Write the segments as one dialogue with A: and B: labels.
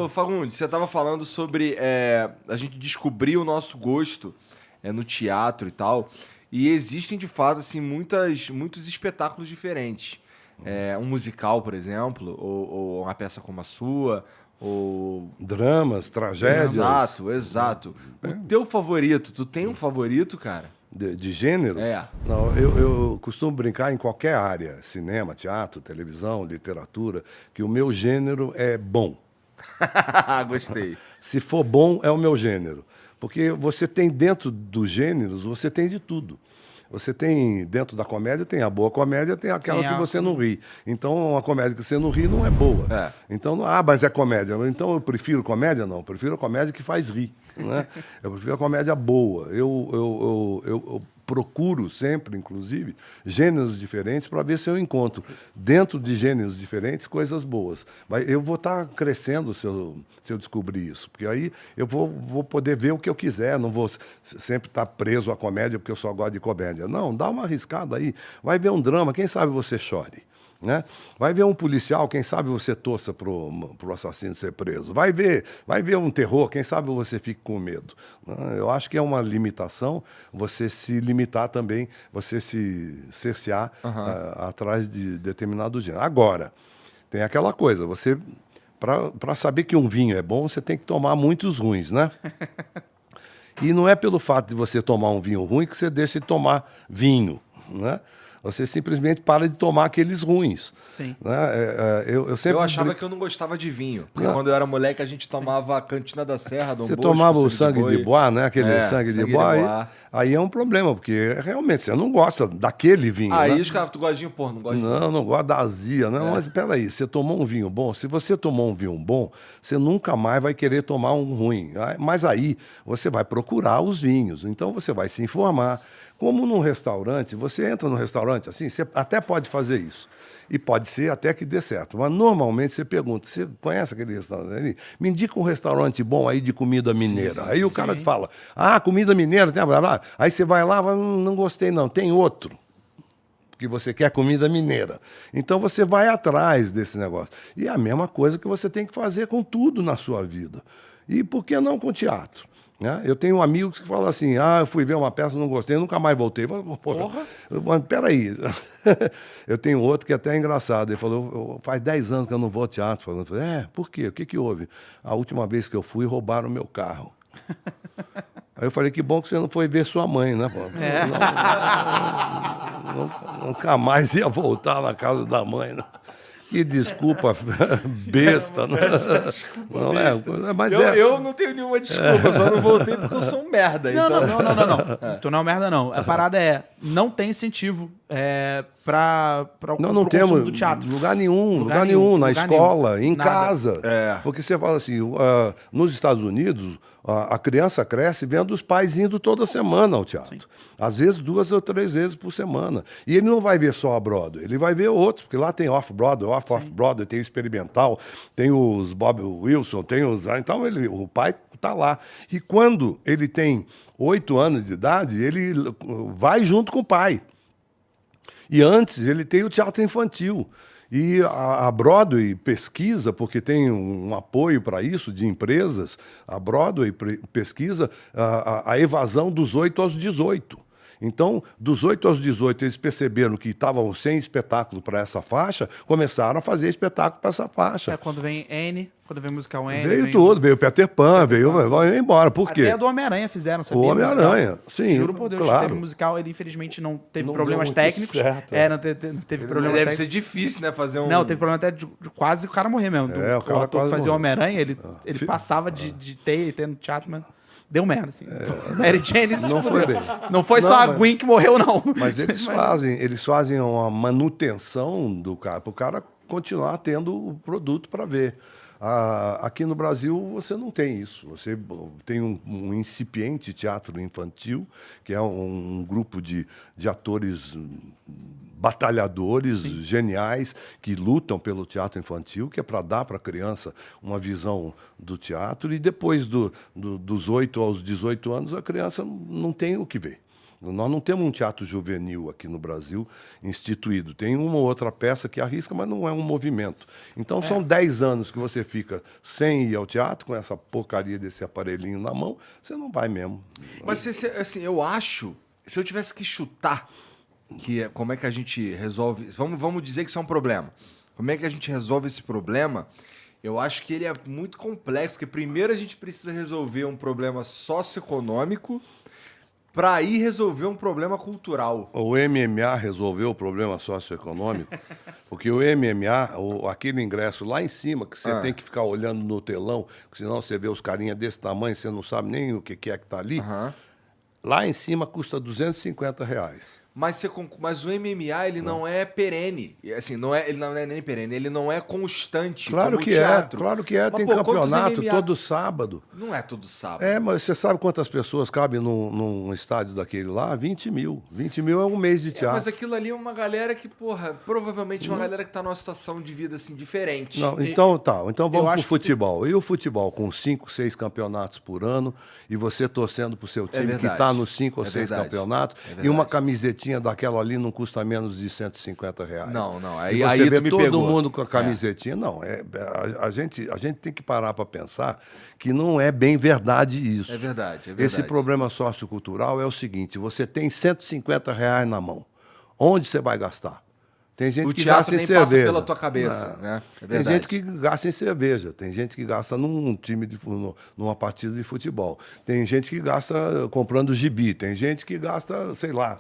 A: Ô, Fagundes, você estava falando sobre a gente descobrir o nosso gosto no teatro e tal. E existem, de fato, assim, muitos espetáculos diferentes. Um musical, por exemplo, ou uma peça como a sua, ou...
B: Dramas, tragédias.
A: Exato, exato. O teu favorito, tu tem um favorito, cara?
B: De gênero?
A: É.
B: Não, eu costumo brincar em qualquer área, cinema, teatro, televisão, literatura, que o meu gênero é bom.
A: Gostei.
B: Se for bom, é o meu gênero. Porque você tem dentro dos gêneros, você tem de tudo. Você tem, dentro da comédia, tem a boa comédia, tem aquela
C: Sim,
B: que você não ri. Então, uma comédia que você não ri não é boa.
A: É.
B: Então, mas é comédia. Então, eu prefiro comédia? Não. Eu prefiro a comédia que faz rir. Né? Eu prefiro a comédia boa. Eu procuro sempre, inclusive, gêneros diferentes para ver se eu encontro, dentro de gêneros diferentes, coisas boas. Mas eu vou estar crescendo se eu descobrir isso, porque aí eu vou poder ver o que eu quiser, não vou sempre estar preso à comédia porque eu só gosto de comédia. Não, dá uma arriscada aí. Vai ver um drama, quem sabe você chore. Né? Vai ver um policial, quem sabe você torça pro assassino ser preso. Vai ver um terror, quem sabe você fique com medo. Né? Eu acho que é uma limitação você se limitar também, você se cercear atrás de determinado gênero. Agora, tem aquela coisa, você para saber que um vinho é bom, você tem que tomar muitos ruins, né? E não é pelo fato de você tomar um vinho ruim que você deixa de tomar vinho, né? Você simplesmente para de tomar aqueles ruins.
C: Sim.
B: Né? Eu sempre
A: Eu achava que eu não gostava de vinho. Porque quando eu era moleque, a gente tomava a Cantina da Serra, Dom
B: Você
A: Bosco,
B: tomava o sangue de
A: boi.
B: bois, né? Aquele sangue de bois. Aí é um problema, porque realmente você não gosta daquele vinho.
A: Aí
B: né?
A: os caras, tu gosta de vinho? Pô, não gosta de vinho.
B: Não gosto da azia. Não, mas peraí, você tomou um vinho bom? Se você tomou um vinho bom, você nunca mais vai querer tomar um ruim. Mas aí você vai procurar os vinhos. Então você vai se informar. Como num restaurante, você entra num restaurante assim, você até pode fazer isso. E pode ser até que dê certo. Mas normalmente você pergunta, você conhece aquele restaurante ali? Me indica um restaurante bom aí de comida mineira. Aí o cara te fala, comida mineira, tem blá, blá. Aí você vai lá, não gostei não, tem outro. Porque você quer comida mineira. Então você vai atrás desse negócio. E é a mesma coisa que você tem que fazer com tudo na sua vida. E por que não com teatro? Né? Eu tenho amigos que falam assim, eu fui ver uma peça, não gostei, nunca mais voltei. Eu falo, porra. Mas peraí. Eu tenho outro que é até engraçado. Ele falou, faz 10 anos que eu não vou ao teatro. Eu falei, por quê? O que houve? A última vez que eu fui, roubaram o meu carro. Aí eu falei, que bom que você não foi ver sua mãe, né? Pô? Nunca mais ia voltar na casa da mãe, né? Que desculpa besta, né?
A: Desculpa besta. Mas eu não tenho nenhuma desculpa, eu só não voltei porque eu sou um merda.
C: Não. Tu não é um merda, não. A parada não tem incentivo para
B: não temos
C: do teatro.
B: Lugar nenhum, na escola, em casa. Porque você fala assim, nos Estados Unidos, a criança cresce vendo os pais indo toda semana ao teatro. Sim. Às vezes 2 ou 3 vezes por semana. E ele não vai ver só a Broadway, ele vai ver outros, porque lá tem off-Broadway, off-Broadway, tem o experimental, tem os Bob Wilson, tem os... Então o pai está lá. E quando ele tem 8 anos de idade, ele vai junto com o pai. E antes ele tem o teatro infantil. E a Broadway pesquisa, porque tem um apoio para isso de empresas, a Broadway pesquisa a evasão dos 8 aos 18. Então, dos 8 aos 18, eles perceberam que estavam sem espetáculo para essa faixa, começaram a fazer espetáculo para essa faixa.
C: Quando vem Anne, quando vem o musical Anne...
B: Veio Peter Pan, vai embora. Por quê?
C: Até a do Homem-Aranha fizeram, sabia?
B: O Homem-Aranha, sim.
C: Juro por Deus,
B: claro.
C: teve musical, ele infelizmente não teve
B: Não
C: problemas
B: deu muito
C: técnicos.
B: certo.
C: Não teve problemas
A: Deve
C: técnicos.
A: ser difícil, né, fazer um...
C: Não, teve problema até de quase o cara morrer mesmo.
B: O cara
C: o ator que
B: quase
C: fazia o
B: morreu.
C: Homem-Aranha, ele passava de ter no teatro, mas deu merda, assim. Mary Jane
B: Não foi bem.
C: Não foi só a Gwen que morreu, não.
B: Mas eles fazem uma manutenção do cara, para o cara continuar tendo o produto para ver. Aqui no Brasil você não tem isso. Você tem um incipiente teatro infantil, que é um grupo de atores batalhadores, geniais, que lutam pelo teatro infantil, que é para dar para a criança uma visão do teatro, e depois dos 8 aos 18 anos a criança não tem o que ver. Nós não temos um teatro juvenil aqui no Brasil instituído. Tem uma ou outra peça que arrisca, mas não é um movimento. Então são 10 anos que você fica sem ir ao teatro, com essa porcaria desse aparelhinho na mão, você não vai mesmo.
A: Mas, assim, eu acho, se eu tivesse que chutar, como é que a gente resolve... Vamos dizer que isso é um problema. Como é que a gente resolve esse problema? Eu acho que ele é muito complexo, porque primeiro a gente precisa resolver um problema socioeconômico para aí resolver um problema cultural.
B: O MMA resolveu o problema socioeconômico, porque o MMA, aquele ingresso lá em cima, que você tem que ficar olhando no telão, senão você vê os carinhas desse tamanho, você não sabe nem o que é que está ali, lá em cima custa R$250.
A: Mas o MMA, ele não é perene. Assim, ele não é nem perene, ele não é constante.
B: Claro
A: como
B: que
A: o teatro.
B: claro que é.
A: Mas,
B: Tem
A: pô,
B: campeonato
A: MMA...
B: todo sábado.
A: Não é todo sábado.
B: Mas você sabe quantas pessoas cabem num estádio daquele lá? 20 mil. 20 mil é um mês de teatro.
A: Mas aquilo ali é uma galera que, porra, provavelmente uma galera que tá numa situação de vida, assim, diferente.
B: Não, então vamos pro futebol. E o futebol com 5, 6 campeonatos por ano, e você torcendo pro seu time que está nos 5 ou 6 campeonatos, e uma camisetinha daquela ali não custa menos de R$150.
A: Não.
B: Aí
A: Aí
B: você vê
A: tu me
B: todo
A: pegou.
B: mundo com a camisetinha. Não, a gente tem que parar para pensar que não é bem verdade isso.
A: É verdade.
B: Esse problema sociocultural é o seguinte: você tem R$150 na mão. Onde você vai gastar? Tem gente que gasta em cerveja. Passa
A: pela tua cabeça, né? É
B: tem gente que gasta em cerveja, tem gente que gasta numa partida de futebol, tem gente que gasta comprando gibi, tem gente que gasta, sei lá.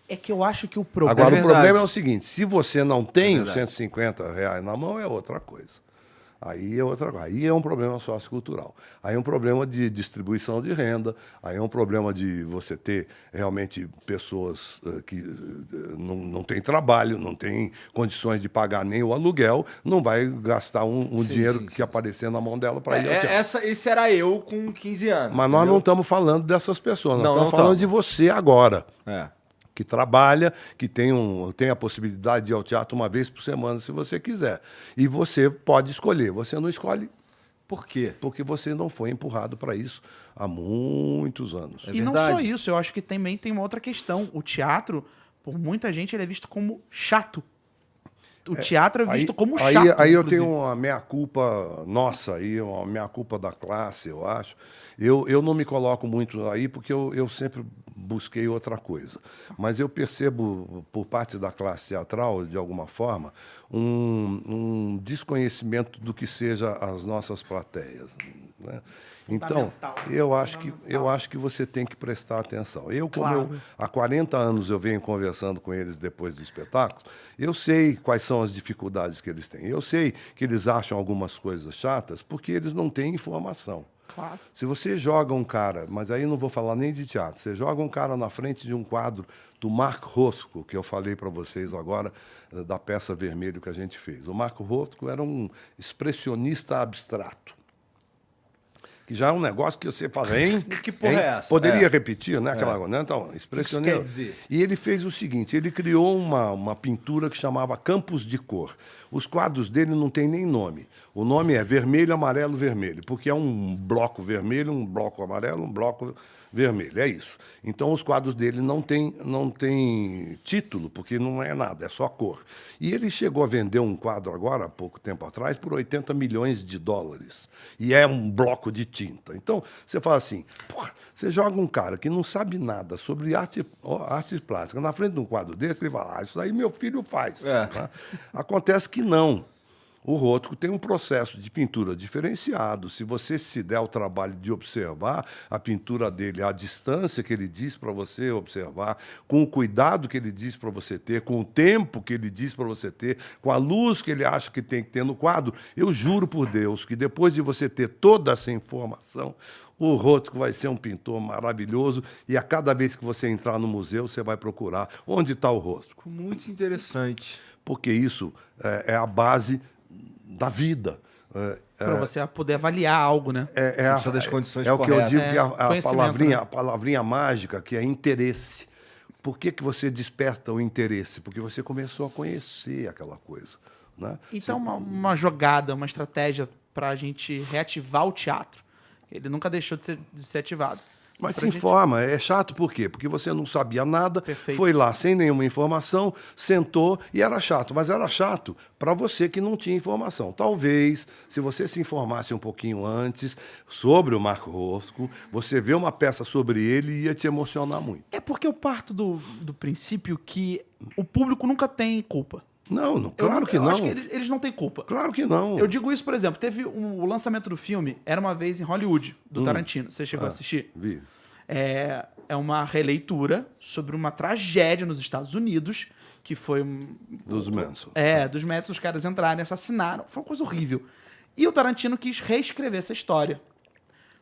C: É que eu acho que o problema...
B: Agora, o problema é o seguinte: se você não tem os R$150 na mão, é outra coisa. Aí é um problema sociocultural. Aí é um problema de distribuição de renda, aí é um problema de você ter realmente pessoas que não têm trabalho, não têm condições de pagar nem o aluguel, não vai gastar um dinheiro que aparecer na mão dela para ir ao teatro.
A: Esse era eu com 15 anos.
B: Mas nós não estamos falando dessas pessoas, nós
A: Não
B: estamos falando de você agora. Que trabalha, que tem a possibilidade de ir ao teatro uma vez por semana, se você quiser. E você pode escolher. Você não escolhe.
A: Por quê?
B: Porque você não foi empurrado para isso há muitos anos.
C: E não só isso, eu acho que também tem uma outra questão. O teatro, por muita gente, ele é visto como chato. O teatro é visto como chato.
B: Aí eu tenho uma meia-culpa nossa, uma meia-culpa da classe, eu acho. Eu não me coloco muito aí porque eu sempre busquei outra coisa. Mas eu percebo, por parte da classe teatral, de alguma forma, um desconhecimento do que seja as nossas plateias, né? Então, eu acho que você tem que prestar atenção. Há 40 anos eu venho conversando com eles depois do espetáculo, eu sei quais são as dificuldades que eles têm. Eu sei que eles acham algumas coisas chatas porque eles não têm informação.
C: Claro.
B: Se você joga um cara, mas aí não vou falar nem de teatro, você joga um cara na frente de um quadro do Mark Rothko, que eu falei para vocês agora, da peça Vermelho que a gente fez. O Mark Rothko era um expressionista abstrato. Que já é um negócio que você fala, hein?
A: Que porra é essa?
B: Poderia repetir, né? Né? Então, expressionista.
A: Isso quer dizer?
B: E ele fez o seguinte: ele criou uma pintura que chamava Campos de Cor. Os quadros dele não tem nem nome. O nome é vermelho, amarelo, vermelho, porque é um bloco vermelho, um bloco amarelo, um bloco vermelho. É isso. Então, os quadros dele não tem título, porque não é nada, é só cor. E ele chegou a vender um quadro agora, há pouco tempo atrás, por $80 milhões. E é um bloco de tinta. Então, você fala assim, porra, você joga um cara que não sabe nada sobre arte plástica na frente de um quadro desse, ele fala, isso aí meu filho faz. Tá? Acontece que não. O Rothko tem um processo de pintura diferenciado. Se você se der o trabalho de observar a pintura dele, a distância que ele diz para você observar, com o cuidado que ele diz para você ter, com o tempo que ele diz para você ter, com a luz que ele acha que tem que ter no quadro, eu juro por Deus que depois de você ter toda essa informação, o Rothko vai ser um pintor maravilhoso e a cada vez que você entrar no museu, você vai procurar onde está o Rothko.
A: Muito interessante.
B: Porque isso é a base da vida.
C: Para você poder avaliar algo, né?
A: Das condições
B: o que eu
A: corretas.
B: digo, que
C: Conhecimento,
B: a palavrinha mágica, que é interesse. Por que você desperta o interesse? Porque você começou a conhecer aquela coisa. Né?
C: Então, uma jogada, uma estratégia para a gente reativar o teatro. Ele nunca deixou de ser ativado.
B: Mas se
C: Pra gente-
B: informa, é chato por quê? Porque você não sabia nada,
C: Perfeito.
B: foi lá sem nenhuma informação, sentou e era chato. Mas era chato para você que não tinha informação. Talvez, se você se informasse um pouquinho antes sobre o Marco Rosco, você vê uma peça sobre ele ia te emocionar muito.
C: É porque eu parto do princípio que o público nunca tem culpa.
B: Não, claro que
C: eu
B: não.
C: acho que eles não têm culpa.
B: Claro que não.
C: Eu digo isso, por exemplo, teve o lançamento do filme Era Uma Vez em Hollywood, do Tarantino. Você chegou a assistir?
B: Vi.
C: É uma releitura sobre uma tragédia nos Estados Unidos, que foi...
B: Dos Manson.
C: Dos Manson, os caras entraram e assassinaram. Foi uma coisa horrível. E o Tarantino quis reescrever essa história.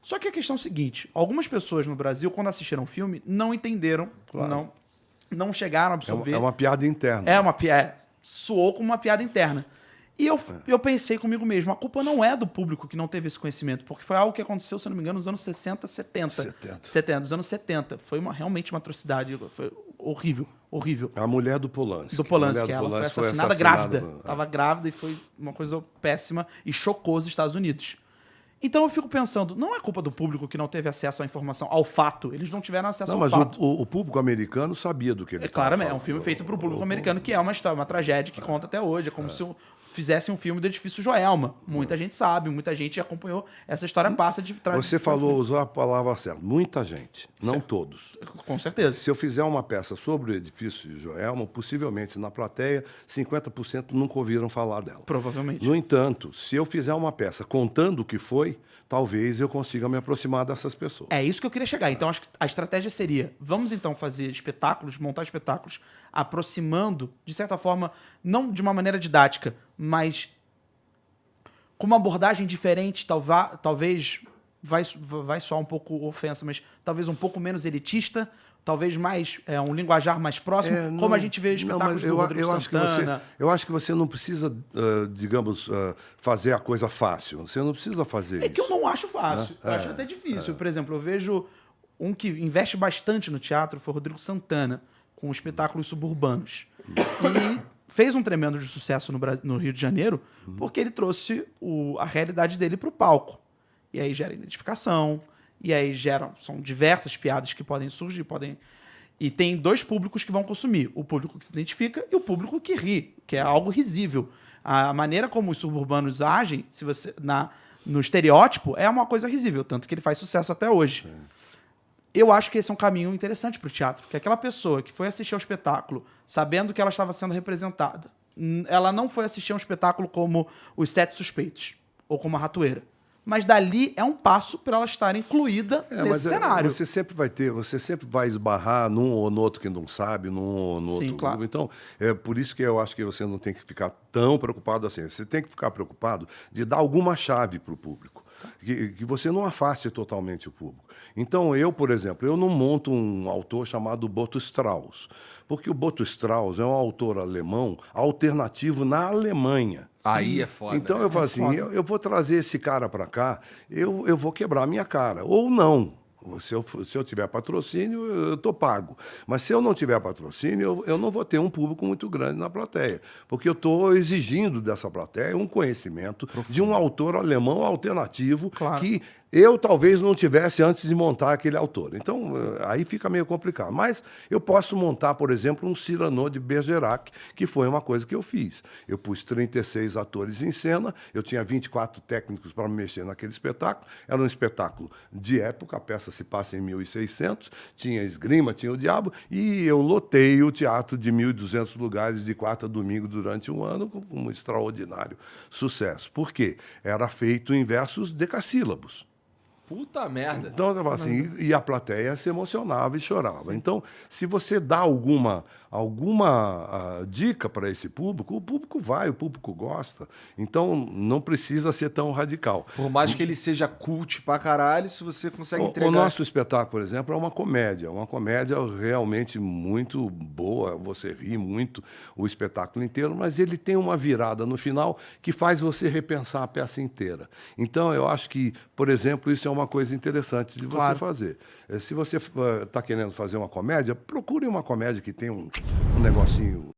C: Só que a questão é o seguinte, algumas pessoas no Brasil, quando assistiram o filme, não entenderam,
B: Claro.
C: não chegaram a absorver.
B: É uma piada interna.
C: Soou como uma piada interna. E eu pensei comigo mesmo, a culpa não é do público que não teve esse conhecimento, porque foi algo que aconteceu, se eu não me engano, nos anos 60, 70. 70, dos anos 70. Foi realmente uma atrocidade, foi horrível, horrível.
B: A mulher do Polanski.
C: Do Polanski,
B: A mulher do
C: ela foi
B: Polanski
C: assassinada
B: assassinada.
C: grávida. Estava grávida e foi uma coisa péssima e chocou os Estados Unidos. Então eu fico pensando, não é culpa do público que não teve acesso à informação, ao fato. Eles não tiveram acesso
B: Não,
C: ao
B: mas
C: fato.
B: o público americano sabia do que ele estava
C: Claramente, é um
B: falando.
C: filme feito para o público americano, que é uma história, uma tragédia que conta até hoje. É como se fizessem um filme do Edifício Joelma. Muita gente sabe, muita gente acompanhou. Essa história passa de trás.
B: Você falou, usou a palavra certa. Muita gente, não
C: Certo.
B: todos.
C: Com certeza.
B: Se eu fizer uma peça sobre o edifício de Joelma, possivelmente na plateia, 50% nunca ouviram falar dela.
C: Provavelmente.
B: No entanto, se eu fizer uma peça contando o que foi, talvez eu consiga me aproximar dessas pessoas.
C: É isso que eu queria chegar. Então, acho que a estratégia seria: vamos então fazer espetáculos, montar espetáculos, aproximando, de certa forma, não de uma maneira didática, mas com uma abordagem diferente, talvez vai soar um pouco ofensa, mas talvez um pouco menos elitista, talvez mais um linguajar mais próximo, como a gente vê espetáculos do Rodrigo Santana.
B: Eu acho que você não precisa, digamos, fazer a coisa fácil. Você não precisa fazer isso.
C: É que eu não acho fácil. Eu acho até difícil. Por exemplo, eu vejo um que investe bastante no teatro, foi o Rodrigo Santana, com espetáculos suburbanos. E fez um tremendo de sucesso no Rio de Janeiro, porque ele trouxe a realidade dele para o palco. E aí gera identificação, e aí são diversas piadas que podem surgir, e tem dois públicos que vão consumir: o público que se identifica e o público que ri, que é algo risível. A maneira como os suburbanos agem, se você no estereótipo, é uma coisa risível, tanto que ele faz sucesso até hoje. Eu acho que esse é um caminho interessante para o teatro, porque aquela pessoa que foi assistir ao espetáculo sabendo que ela estava sendo representada, ela não foi assistir a um espetáculo como Os Sete Suspeitos ou como A Ratoeira. Mas dali é um passo para ela estar incluída nesse cenário.
B: Você sempre vai esbarrar num ou no outro que não sabe, num ou no outro.
C: Claro.
B: Então, é por isso que eu acho que você não tem que ficar tão preocupado assim. Você tem que ficar preocupado de dar alguma chave para o público. Que você não afaste totalmente o público. Então, por exemplo, eu não monto um autor chamado Boto Strauss, porque o Boto Strauss é um autor alemão alternativo na Alemanha.
A: Aí é foda.
B: Então
A: né?
B: eu falo assim, eu vou trazer esse cara para cá, eu vou quebrar a minha cara. Ou não. Se eu tiver patrocínio, eu estou pago. Mas se eu não tiver patrocínio, eu não vou ter um público muito grande na plateia. Porque eu estou exigindo dessa plateia um conhecimento de um autor alemão alternativo que eu talvez não tivesse antes de montar aquele autor. Então, aí fica meio complicado. Mas eu posso montar, por exemplo, um Cyrano de Bergerac, que foi uma coisa que eu fiz. Eu pus 36 atores em cena, eu tinha 24 técnicos para mexer naquele espetáculo. Era um espetáculo de época, a peça se passa em 1600, tinha esgrima, tinha o diabo, e eu lotei o teatro de 1.200 lugares de quarta a domingo durante um ano, com um extraordinário sucesso. Por quê? Era feito em versos decassílabos.
A: Puta merda.
B: Então, eu falava assim, e a plateia se emocionava e chorava. Sim. Então, se você dá alguma dica para esse público, o público vai, o público gosta. Então, não precisa ser tão radical.
A: Por mais que ele seja cult pra caralho, se você consegue entregar...
B: O nosso espetáculo, por exemplo, é uma comédia realmente muito boa, você ri muito o espetáculo inteiro, mas ele tem uma virada no final que faz você repensar a peça inteira. Então, eu acho que, por exemplo, isso é uma coisa interessante de você fazer. Se você está querendo fazer uma comédia, procure uma comédia que tenha um negocinho